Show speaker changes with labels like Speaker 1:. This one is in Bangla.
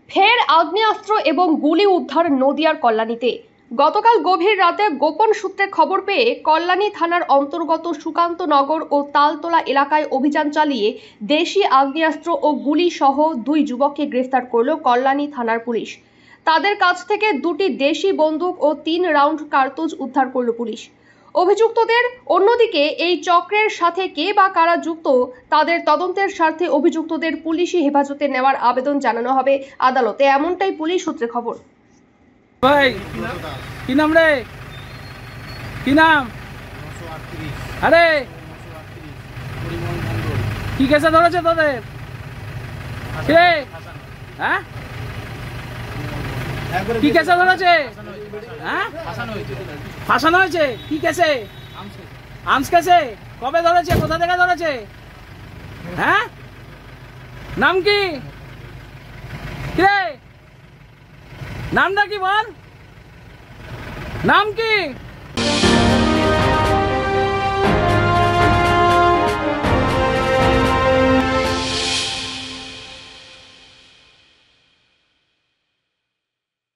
Speaker 1: ফের আগ্নেয়াস্ত্র এবং গুলি উদ্ধার নদিয়ার কল্যাণীতে। গতকাল গভীর রাতে গোপন সূত্রে খবর পেয়ে কল্যাণী থানার অন্তর্গত সুকান্তনগর ও তালতলা এলাকায় অভিযান চালিয়ে দেশি আগ্নেয়াস্ত্র ও গুলি সহ দুই যুবককে গ্রেফতার করল কল্যাণী থানার পুলিশ। তাদের কাছ থেকে দুটি দেশি বন্দুক ও 3 রাউন্ড কার্তুজ উদ্ধার করল পুলিশ। অভিযুক্তদের অন্যদিকে এই চক্রের সাথে কে বা কারা যুক্ত তাদের তদন্তের স্বার্থে অভিযুক্তদের পুলিশি হেফাজতে নেওয়ার আবেদন জানানো হবে আদালতে, এমনটাই পুলিশ সূত্রে খবর।
Speaker 2: ভাই কি নাম রে? কি নাম? আরে কি কেসে ধরেছে তোদের? কে? হ্যাঁ কি কেসে ধরেছে? হ্যাঁ ফাঁসানো হয়েছে। কি কেসে? আর্মস কেসে। কবে ধরেছে? কোথা থেকে ধরেছে? হ্যাঁ নাম কি রে? নামটা কি বল? নাম কি?